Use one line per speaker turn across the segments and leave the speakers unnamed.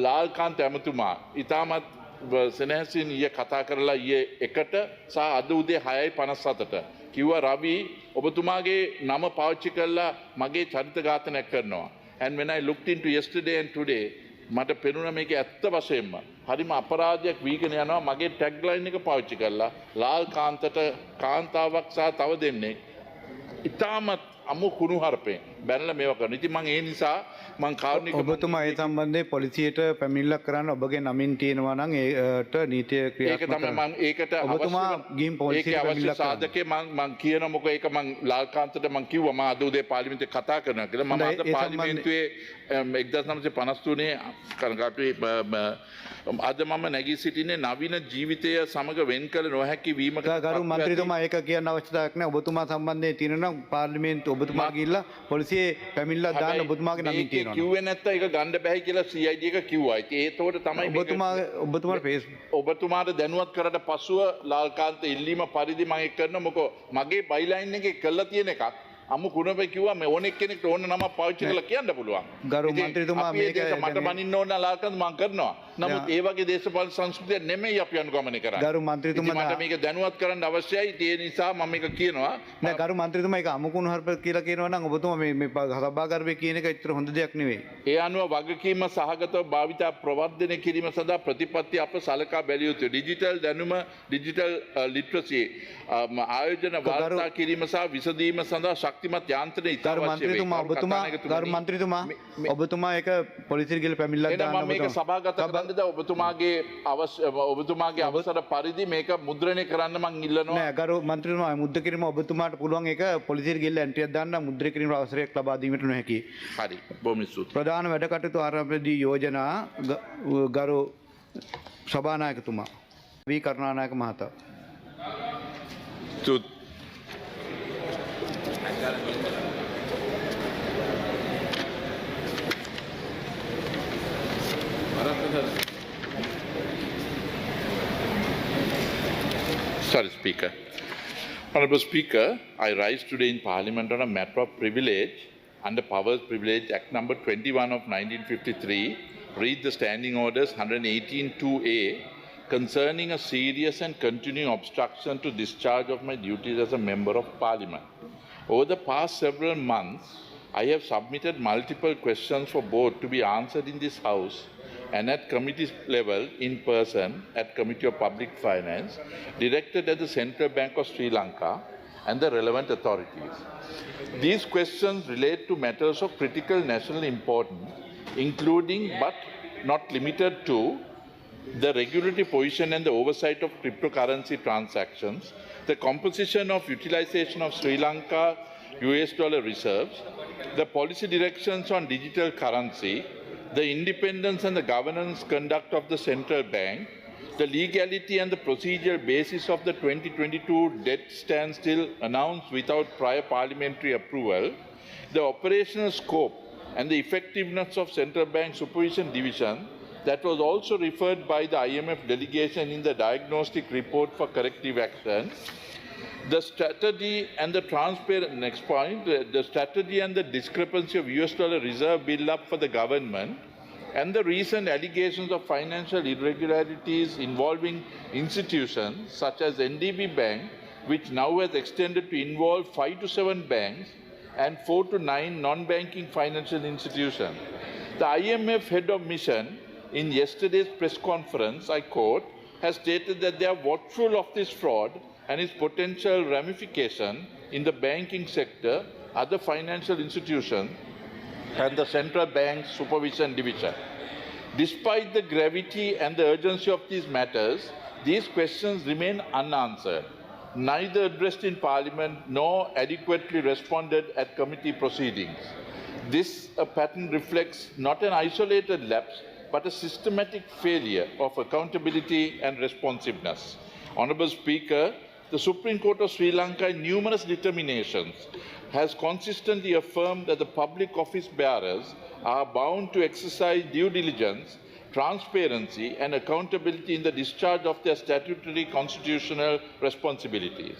ලාල්කාන්ත ඇමතුමා ඉතාමත් සෙනෙහසින් ඊයේ කතා කරලා ඊයේ 1ට සහ අද උදේ 6:57ට කිව්වා රවි ඔබතුමාගේ නම පාවිච්චි කරලා මගේ චරිත ඝාතනයක් කරනවා. And when I looked into yesterday and today මට පෙනුණා මේක ඇත්ත වශයෙන්ම හරිම අපරාධයක් වීගෙන යනවා මගේ ටැග් ලයින් එක පාවිච්චි කරලා ලාල්කාන්තට කාන්තාවක් සහ තව දෙන්නේ ඉතාමත් අමු කුණුහරුපෙන් බැනලා මේවා කරනවා. ඉතින් මම ඒ නිසා මම කාරුණික
ඔබතුමා ඒ සම්බන්ධයෙන් පොලිසියට පැමිණිල්ලක් කරන්න ඔබගේ නමින් තියෙනවා නම් ඒට නීතිය ක්‍රියාත්මක
ඒක තමයි මම ඒකට
ඔබතුමා ගිහින් පොලිසියට පැමිණිල්ලක් කරන්න.
සාධකේ මම කියන මොකද ඒක මම ලාල්කාන්තට මම කිව්වා මම අද උදේ පාර්ලිමේන්තුවේ කතා කරනවා කියලා. මම අද පාර්ලිමේන්තුවේ 1953 කරගාටුවේ අද මම නැගී සිටින්නේ නවීන ජීවිතය සමග වෙන් කළ නොහැකි වීමක
ගරු මන්ත්‍රීතුමා ඒක කියන්න අවශ්‍යතාවයක් නැහැ. ඔබතුමා සම්බන්ධයෙන් තියෙනවා පාර්ලිමේන්තුව ඔබතුමා ගිහිල්ලා පොලිසියේ පැමිණිල්ලක් දාන්න ඔබතුමාගේ නමින් තියෙනවා.
කිව්වේ නැත්තම් ඒක ගන්න බෑ කියලා CID එක කිව්වා. ඉතින් ඒතකොට තමයි
ඔබතුමාට
ඔබතුමාට දැනුවත් කරලා පසුව ලාල්කාන්ත ඉල්ලීම පරිදි මම ඒක කරන මොකෝ මගේ බයිලයින් එකේ කළා තියෙන එකක් අමු කුණපේ කිව්වා මේ ඕනෙක් කෙනෙක්ට ඕන නම පාවිච්චි කරලා කියන්න පුළුවන්.
ගරු මන්ත්‍රීතුමා මේක
මට බනින්න ඕන ලාල්කාන්ත මම කරනවා. නමුත් ඒ වගේ දේශපාලන සංස්කෘතිය නෙමෙයි අපි අනුගමනය කරන්නේ.
ගරු මන්ත්‍රීතුමා
මට මේක දැනුවත් කරන්න අවශ්‍යයි. ඒ නිසා මම මේක කියනවා.
නෑ ගරු මන්ත්‍රීතුමා ඒක අමු කුණහරුප කියලා කියනවා නම් ඔබතුමා මේ සභාගර්භයේ කියන එක ඇත්තට හොඳ දෙයක් නෙවෙයි.
ඒ අනුව වගකීම සහගතව භාවිතා ප්‍රවර්ධනය කිරීම සඳහා ප්‍රතිපත්ති අප සලකා බැලිය යුතුයි. ඩිජිටල් දැනුම ඩිජිටල් ලිටරසි ආයෝජන වාර්තා කිරීම සහ විසඳීම සඳහා ශක්තිමත් යාන්ත්‍රණ ඉතා අවශ්‍ය වේ.
ගරු මන්ත්‍රීතුමා ඔබතුමා ඒක පොලිසියට ගිහලා පැමිණිල්ලක් දාන්න
ඔබතුමා මේක සභාගත කරන්නද ඔබතුමාගේ අවසර පරිදි මේක මුද්‍රණය කරන්න මම ඉල්ලනවා.
නෑ ගරු මන්ත්‍රීතුමා මුද්‍ර කිරීම ඔබතුමාට පුළුවන් ඒක පොලිසියට ගිහලා එන්ට්‍රියක් දාන්න මුද්‍ර කිරීම අවසරයක් ලබා දීමට නොහැකි.
හරි බොහොම ස්තුතියි.
ප්‍රධාන වැඩ කටයුතු ආරම්භදී යෝජනා ගරු සභානායකතුමා වී කරුණානායක මහතා.
Sorry, Speaker. Honourable Speaker, I rise today in Parliament on a matter of privilege under Powers Privilege Act number 21 of 1953, read the Standing Orders 118(2)A concerning a serious and continuing obstruction to discharge of my duties as a Member of Parliament. Over the past several months, I have submitted multiple questions for both to be answered in this House and at committee level in person at Committee of Public Finance, directed at the Central Bank of Sri Lanka and the relevant authorities. These questions relate to matters of critical national importance, including but not limited to the regulatory position and the oversight of cryptocurrency transactions, the composition of utilization of Sri Lanka US dollar reserves, the policy directions on digital currency, the independence and the governance conduct of the central bank, the legality and the procedural basis of the 2022 debt standstill announced without prior parliamentary approval, the operational scope and the effectiveness of central bank supervision division that was also referred by the IMF delegation in the diagnostic report for corrective action, the strategy and the transparent, next point, the strategy and the discrepancy of US dollar reserve build-up for the government, and the recent allegations of financial irregularities involving institutions such as NDB Bank, which now has extended to involve 5 to 7 banks and 4 to 9 non-banking financial institutions. The IMF head of mission in yesterday's press conference, I quote, has stated that they are watchful of this fraud and its potential ramification in the banking sector, other financial institutions, and the central bank supervision division. Despite the gravity and the urgency of these matters, these questions remain unanswered, neither addressed in Parliament nor adequately responded at committee proceedings. This pattern reflects not an isolated lapse, but a systematic failure of accountability and responsiveness. Honourable Speaker, the Supreme Court of Sri Lanka in numerous determinations has consistently affirmed that the public office bearers are bound to exercise due diligence, transparency and accountability in the discharge of their statutory constitutional responsibilities.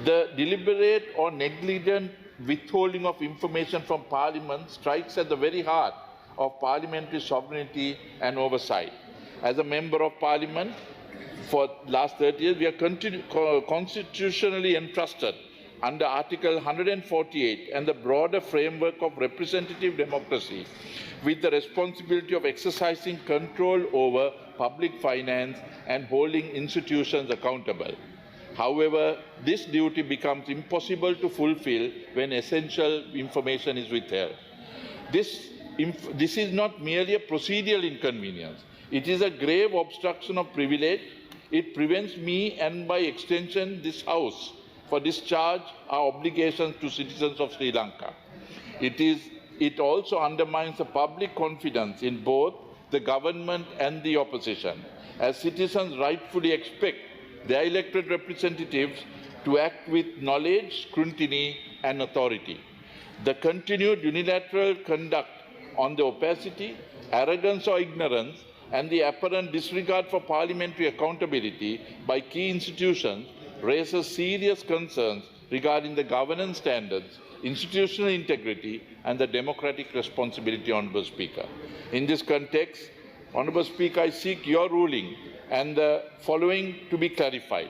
The deliberate or negligent withholding of information from Parliament strikes at the very heart of parliamentary sovereignty and oversight. As a member of parliament for last 30 years, we are constitutionally entrusted under Article 148 and the broader framework of representative democracy with the responsibility of exercising control over public finance and holding institutions accountable. However, this duty becomes impossible to fulfill when essential information is withheld. This is not merely a procedural inconvenience. It is a grave obstruction of privilege. It prevents me and by extension this House for discharge our obligations to citizens of Sri Lanka. It also undermines the public confidence in both the government and the opposition, as citizens rightfully expect their elected representatives to act with knowledge, scrutiny and authority. The continued unilateral conduct on the opacity, arrogance or ignorance and the apparent disregard for parliamentary accountability by key institutions raises serious concerns regarding the governance standards, institutional integrity and the democratic responsibility, Honourable Speaker. In this context, Honourable Speaker, I seek your ruling and the following to be clarified.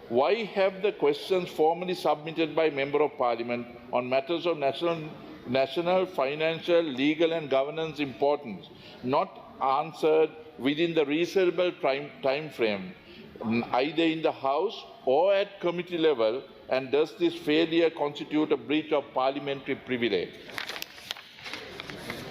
Why have the questions formally submitted by Member of Parliament on matters of national, financial, legal and governance importance not answered within the reasonable time frame, either in the House or at committee level, and does this failure constitute a breach of parliamentary privilege?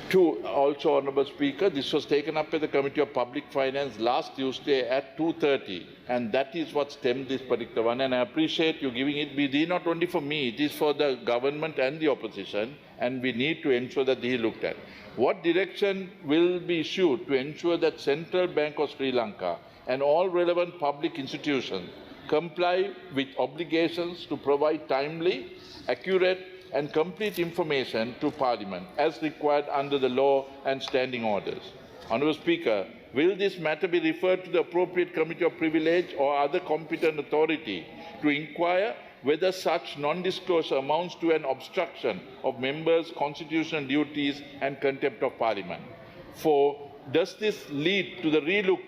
Two, also, Honourable Speaker, this was taken up by the Committee of Public Finance last Tuesday at 2:30, and that is what stemmed this particular one, and I appreciate you giving it. It is not only for me, it is for the government and the opposition, and we need to ensure that he looked at. What direction will be issued to ensure that Central Bank of Sri Lanka and all relevant public institutions comply with obligations to provide timely, accurate and complete information to Parliament as required under the law and standing orders? Honourable Speaker, will this matter be referred to the appropriate Committee of Privilege or other competent authority to inquire whether such non-disclosure amounts to an obstruction of members' constitutional duties and contempt of Parliament? 4. Does this lead to the relook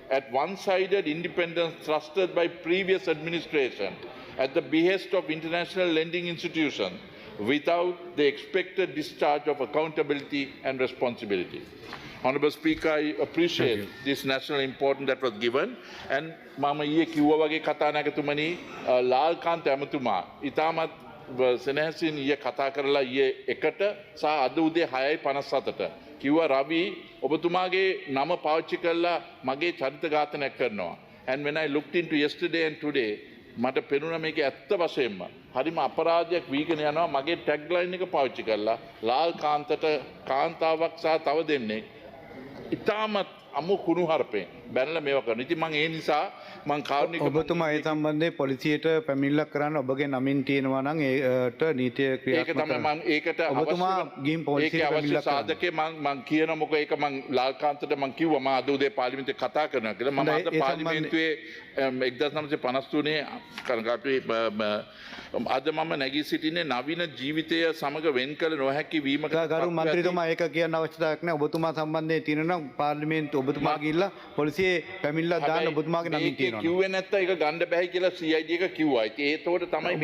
at one-sided independence thrusted by previous administration at the behest of international lending institutions without the expected discharge of accountability and responsibility? Honourable Speaker, I appreciate this national importance that was given, and මම ඊයේ කිව්වා වගේ කතානායකතුමනි ලාල්කාන්ත ඇමතුමා ඉතාමත් සෙනෙහසින් ඊයේ කතා කරලා ඊයේ 1ට සහ අද උදේ 6:57ට කිව්වා රවි ඔබතුමාගේ නම පාවිච්චි කරලා මගේ චරිත ඝාතනයක් කරනවා. And when I looked into yesterday and today, මට පෙනුණා මේක ඇත්ත වශයෙන්ම හරිම අපරාධයක් වීගෙන යනවා. මගේ ටැග්ලයින් එක පාවිච්චි කරලා ලාල්කාන්තට කාන්තාවක් සහ තව දෙන්නේ ඉතාමත් අමු කුණුහරුපෙන් බැනලා මේවා කරනවා. ඉතින් මම ඒ නිසා මම කාරුණික
ඔබතුමා ඒ සම්බන්ධයෙන් පොලිසියට පැමිණිල්ලක් කරන්න ඔබගේ නමින් තියෙනවා නම් ඒට නීතිය
ඒක තමයි මම ඒකට
ඔබතුමා ගිහින් පොලිසියට පැමිණිල්ලක්
සාධකේ මම කියන මොකද ඒක මම ලාල්කාන්තට මම කිව්වා මම අද උදේ පාර්ලිමේන්තුවේ කතා කරනවා කියලා. මම අද පාර්ලිමේන්තුවේ 1953 කනගාටුයි අද මම නැගී සිටින්නේ නවීන ජීවිතය සමග වෙන් කළ නොහැකි වීමක.
ගරු මන්ත්‍රීතුමා ඒක කියන්න අවශ්‍යතාවයක් නැහැ. ඔබතුමා සම්බන්ධයෙන් තියෙන නම් පාර්ලිමේන්තුව ඔබතුමා ගිහිල්ලා පොලිසියේ පැමිණිල්ලක් දාන්න ඔබතුමාගේ නමින් තියෙනවා.
කිව්වේ නැත්නම් ඒක ගන්න බෑ කියලා CID එක කිව්වා. ඉතින් ඒතකොට තමයි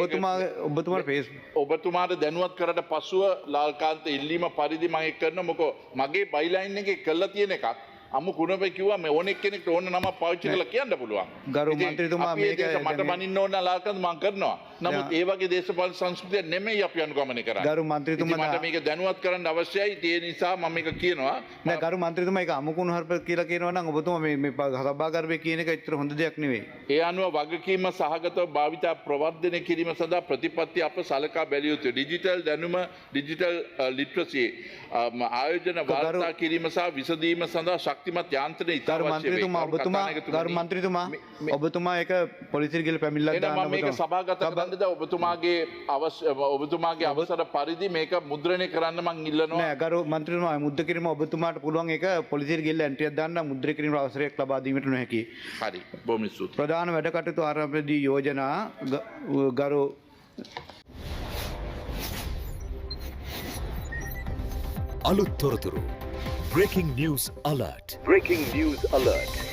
ඔබතුමාට දැනුවත් කරලා පසුව ලාල්කාන්ත ඉල්ලීම පරිදි මම ඒක කරන මොකෝ මගේ බයිලයින් එකේ කළා තියෙන එකක් අමු කුණපේ කිව්වා මේ ඕනෙක් කෙනෙක්ට ඕන නම පාවිච්චි කරලා කියන්න පුළුවන්.
ගරු මන්ත්‍රීතුමා මේක
මට බනින්න ඕන ලාල්කාන්ත මම කරනවා. නමුත් ඒ වගේ දේශපාලන සංස්කෘතිය නෙමෙයි අපි අනුගමනය කරන්නේ.
ගරු මන්ත්‍රීතුමා
මට මේක දැනුවත් කරන්න අවශ්‍යයි. ඒ නිසා මම මේක කියනවා.
නෑ ගරු මන්ත්‍රීතුමා ඒක අමු කුණුහරුප කියලා කියනවා නම් ඔබතුමා මේ සභාගර්භයේ කියන එක ඇත්තට හොඳ දෙයක් නෙවෙයි.
ඒ අනුව වගකීම සහගතව භාවිතා ප්‍රවර්ධනය කිරීම සඳහා ප්‍රතිපත්ති අප සලකා බැලිය යුතුයි. ඩිජිටල් දැනුම ඩිජිටල් ලිටරසි ආයෝජන වාර්තා කිරීම සහ විසඳීම සඳහා ශක්තිමත් යාන්ත්‍රණ ඉතා අවශ්‍ය වේ.
ගරු මන්ත්‍රීතුමා ඔබතුමා ඒක පොලිසියට ගිහලා පැමිණිල්ලක් දාන්න.
මම මේක සභාගත කරන්නද ඔබතුමාගේ අවසර පරිදි මේක මුද්‍රණය කරන්න මම ඉල්ලනවා.
නෑ ගරු මන්ත්‍රීතුමා මුද්‍ර කිරීම ඔබතුමාට පුළුවන් ඒක පොලිසියට ගිහලා එන්ට්‍රියක් දාන්න මුද්‍ර කිරීම අවසරයක් ලබා දීමට නොහැකි.
හරි. බොහොම ස්තුතියි.
ප්‍රධාන වැඩ කටයුතු ආරම්භදී යෝජනා ගරු
අලුත් තොරතුරු Breaking news alert.
Breaking news alert.